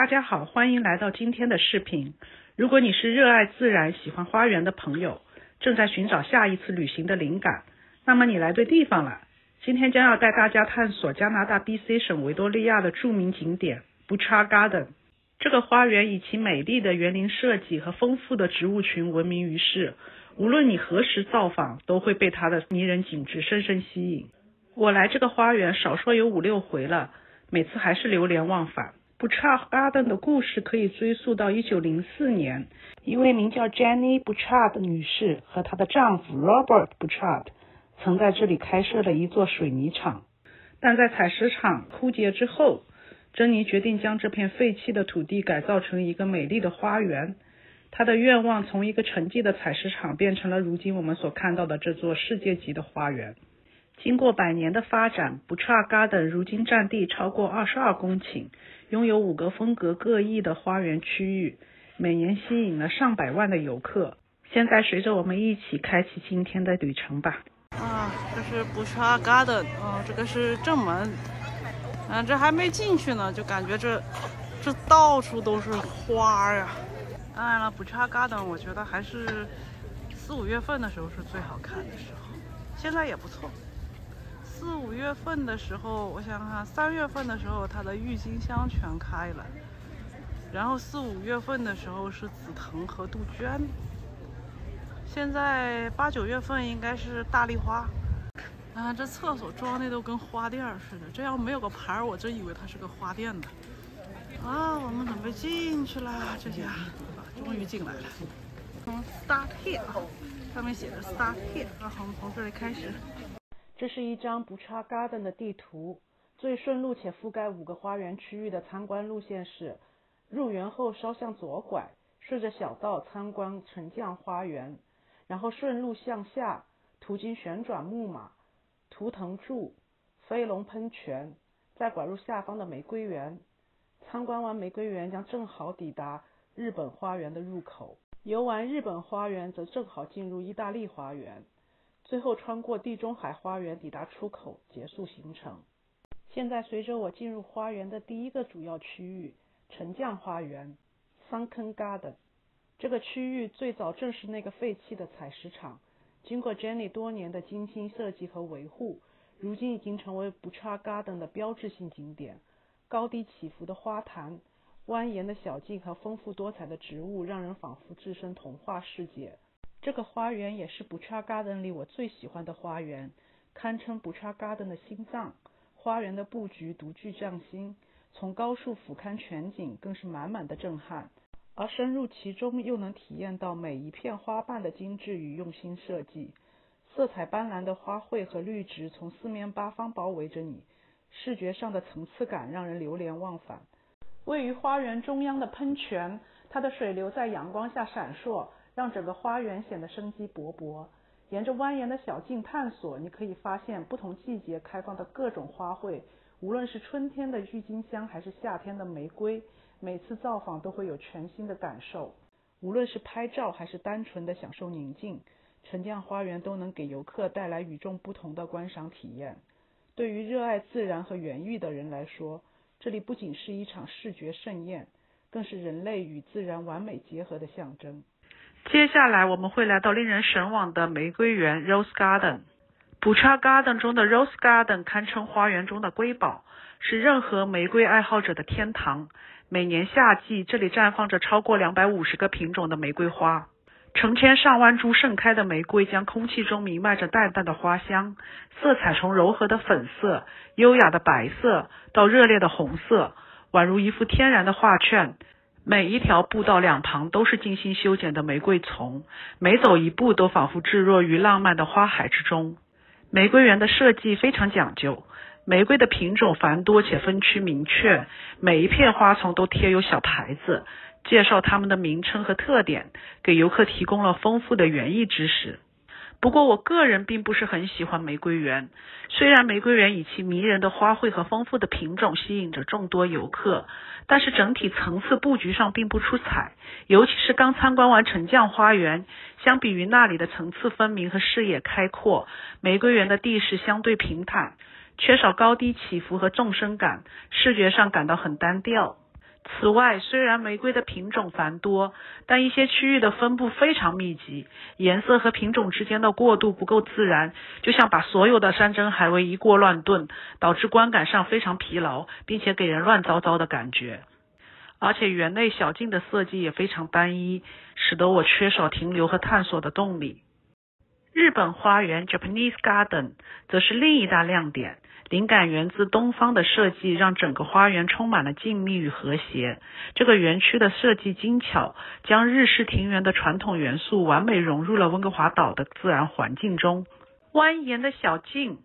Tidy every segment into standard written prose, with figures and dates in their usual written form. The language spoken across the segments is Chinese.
大家好，欢迎来到今天的视频。如果你是热爱自然、喜欢花园的朋友，正在寻找下一次旅行的灵感，那么你来对地方了。今天将要带大家探索加拿大 BC 省维多利亚的著名景点 Butchart Garden。这个花园以其美丽的园林设计和丰富的植物群闻名于世，无论你何时造访，都会被它的迷人景致深深吸引。我来这个花园少说有5-6回了，每次还是流连忘返。Butchart Garden 的故事可以追溯到1904年，一位名叫 Jenny Butchart 女士和她的丈夫 Robert Butchart 曾在这里开设了一座水泥厂。但在采石场枯竭之后，珍妮决定将这片废弃的土地改造成一个美丽的花园。她的愿望从一个沉寂的采石场变成了如今我们所看到的这座世界级的花园。经过100年的发展， Butchart Garden 如今占地超过22公顷，拥有5个风格各异的花园区域，每年吸引了上百万的游客。现在随着我们一起开启今天的旅程吧。这是 Butchart Garden， 这个是正门。这还没进去呢，就感觉这到处都是花呀。当然了， Butchart Garden 我觉得还是4-5月份的时候是最好看的时候，现在也不错。4-5月份的时候，我想想看，3月份的时候它的郁金香全开了，然后4-5月份的时候是紫藤和杜鹃，现在8-9月份应该是大丽花。这厕所装的都跟花店似的，这要没有个牌我真以为它是个花店的。我们准备进去了，这下终于进来了。Start here， 上面写着 Start here， 我们从这里开始。这是一张 Butchart Garden 的地图，最顺路且覆盖5个花园区域的参观路线是：入园后稍向左拐，顺着小道参观沉降花园，然后顺路向下，途经旋转木马、图腾柱、飞龙喷泉，再拐入下方的玫瑰园。参观完玫瑰园将正好抵达日本花园的入口，游完日本花园则正好进入意大利花园，最后穿过地中海花园抵达出口，结束行程。现在随着我进入花园的第一个主要区域沉降花园 Sunken Garden。 这个区域最早正是那个废弃的采石场，经过 Jenny 多年的精心设计和维护，如今已经成为 Butchart Garden 的标志性景点。高低起伏的花坛、蜿蜒的小径和丰富多彩的植物让人仿佛置身童话世界。这个花园也是 Butchart Garden 里我最喜欢的花园，堪称 Butchart Garden 的心脏。花园的布局独具匠心，从高处俯瞰全景更是满满的震撼，而深入其中又能体验到每一片花瓣的精致与用心设计。色彩斑斓的花卉和绿植从四面八方包围着你，视觉上的层次感让人流连忘返。位于花园中央的喷泉，它的水流在阳光下闪烁，让整个花园显得生机勃勃。沿着蜿蜒的小径探索，你可以发现不同季节开放的各种花卉，无论是春天的郁金香还是夏天的玫瑰，每次造访都会有全新的感受。无论是拍照还是单纯的享受宁静，沉降花园都能给游客带来与众不同的观赏体验。对于热爱自然和园艺的人来说，这里不仅是一场视觉盛宴，更是人类与自然完美结合的象征。接下来我们会来到令人神往的玫瑰园 Rose Garden。 Butchart Garden 中的 Rose Garden 堪称花园中的瑰宝，是任何玫瑰爱好者的天堂。每年夏季，这里绽放着超过250个品种的玫瑰花，成千上万株盛开的玫瑰将空气中弥漫着淡淡的花香，色彩从柔和的粉色、优雅的白色到热烈的红色，宛如一幅天然的画卷。每一条步道两旁都是精心修剪的玫瑰丛，每走一步都仿佛置若于浪漫的花海之中。玫瑰园的设计非常讲究，玫瑰的品种繁多且分区明确，每一片花丛都贴有小牌子，介绍它们的名称和特点，给游客提供了丰富的园艺知识。不过我个人并不是很喜欢玫瑰园，虽然玫瑰园以其迷人的花卉和丰富的品种吸引着众多游客，但是整体层次布局上并不出彩，尤其是刚参观完沉降花园，相比于那里的层次分明和视野开阔，玫瑰园的地势相对平坦，缺少高低起伏和纵深感，视觉上感到很单调。此外，虽然玫瑰的品种繁多，但一些区域的分布非常密集，颜色和品种之间的过渡不够自然，就像把所有的山珍海味一锅乱炖，导致观感上非常疲劳，并且给人乱糟糟的感觉。而且园内小径的设计也非常单一，使得我缺少停留和探索的动力。日本花园 Japanese Garden 则是另一大亮点，灵感源自东方的设计，让整个花园充满了静谧与和谐。这个园区的设计精巧，将日式庭园的传统元素完美融入了温哥华岛的自然环境中。蜿蜒的小径、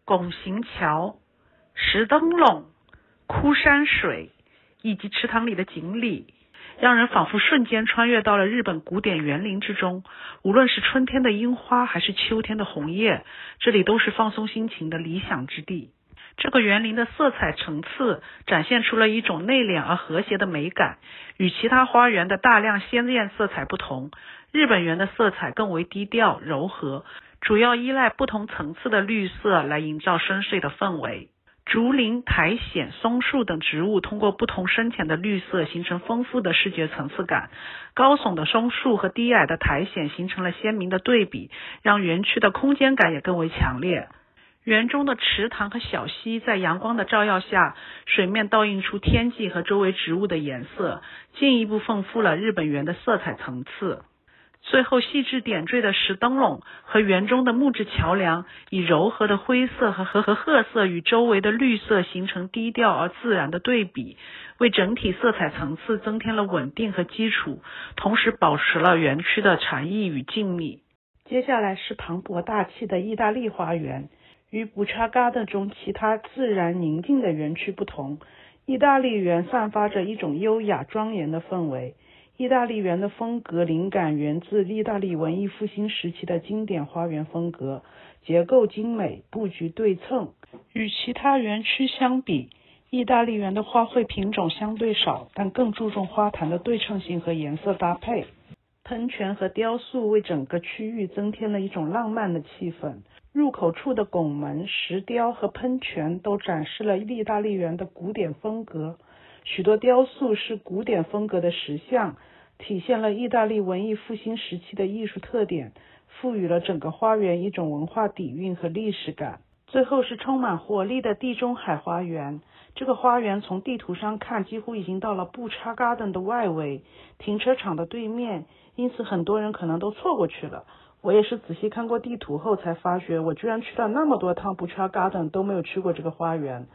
拱形桥、石灯笼、枯山水以及池塘里的锦鲤，让人仿佛瞬间穿越到了日本古典园林之中。无论是春天的樱花还是秋天的红叶，这里都是放松心情的理想之地。这个园林的色彩层次展现出了一种内敛而和谐的美感，与其他花园的大量鲜艳色彩不同，日本园的色彩更为低调柔和，主要依赖不同层次的绿色来营造深邃的氛围。竹林、苔藓、松树等植物通过不同深浅的绿色形成丰富的视觉层次感，高耸的松树和低矮的苔藓形成了鲜明的对比，让园区的空间感也更为强烈。园中的池塘和小溪在阳光的照耀下，水面倒映出天际和周围植物的颜色，进一步丰富了日本园的色彩层次。最后，细致点缀的石灯笼和园中的木质桥梁，以柔和的灰色和褐色与周围的绿色形成低调而自然的对比，为整体色彩层次增添了稳定和基础，同时保持了园区的禅意与静谧。接下来是磅礴大气的意大利花园。与Butcher Garden中其他自然宁静的园区不同，意大利园散发着一种优雅庄严的氛围。意大利园的风格灵感源自意大利文艺复兴时期的经典花园风格，结构精美，布局对称。与其他园区相比，意大利园的花卉品种相对少，但更注重花坛的对称性和颜色搭配。喷泉和雕塑为整个区域增添了一种浪漫的气氛。入口处的拱门、石雕和喷泉都展示了意大利园的古典风格。许多雕塑是古典风格的石像，体现了意大利文艺复兴时期的艺术特点，赋予了整个花园一种文化底蕴和历史感。最后是充满活力的地中海花园。这个花园从地图上看几乎已经到了Butcher Garden的外围，停车场的对面，因此很多人可能都错过去了。我也是仔细看过地图后才发觉，我居然去了那么多趟Butcher Garden都没有去过这个花园。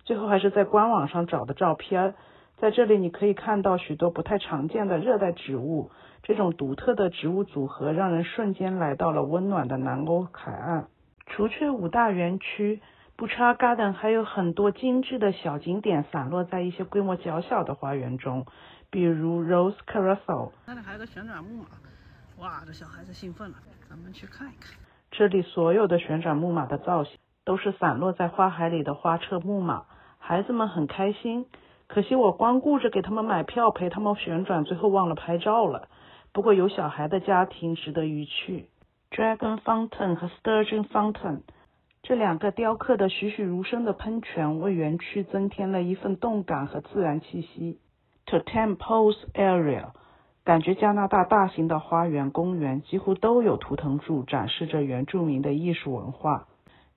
最后还是在官网上找的照片，在这里你可以看到许多不太常见的热带植物，这种独特的植物组合让人瞬间来到了温暖的南欧海岸。除却5大园区，Butcher Garden还有很多精致的小景点散落在一些规模较小的花园中，比如 Rose Carousel。 那里还有个旋转木马，哇，这小孩子兴奋了，咱们去看一看。这里所有的旋转木马的造型都是散落在花海里的花车木马，孩子们很开心。可惜我光顾着给他们买票陪他们旋转，最后忘了拍照了。不过有小孩的家庭值得一去。Dragon Fountain 和 Sturgeon Fountain 这2个雕刻的栩栩如生的喷泉为园区增添了一份动感和自然气息。Totem Pose Area 感觉加拿大大型的花园公园几乎都有图腾柱，展示着原住民的艺术文化。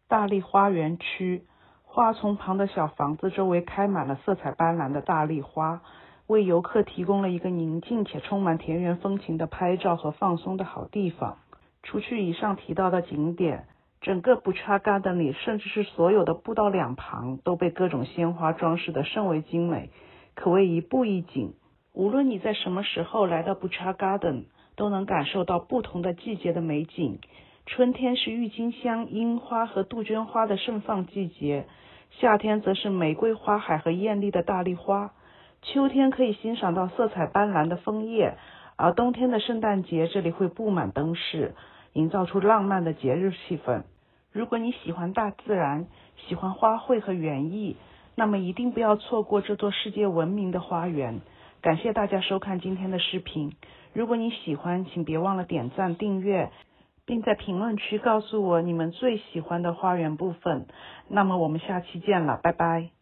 大丽花园区，花丛旁的小房子周围开满了色彩斑斓的大丽花，为游客提供了一个宁静且充满田园风情的拍照和放松的好地方。除去以上提到的景点，整个Butcher Garden里甚至是所有的步道两旁都被各种鲜花装饰得甚为精美，可谓一步一景。无论你在什么时候来到Butcher Garden，都能感受到不同的季节的美景。春天是郁金香、樱花和杜鹃花的盛放季节，夏天则是玫瑰花海和艳丽的大丽花，秋天可以欣赏到色彩斑斓的枫叶，而冬天的圣诞节这里会布满灯饰，营造出浪漫的节日气氛。如果你喜欢大自然，喜欢花卉和园艺，那么一定不要错过这座世界闻名的花园。感谢大家收看今天的视频，如果你喜欢，请别忘了点赞订阅，并在评论区告诉我你们最喜欢的花园部分。那么我们下期见了，拜拜。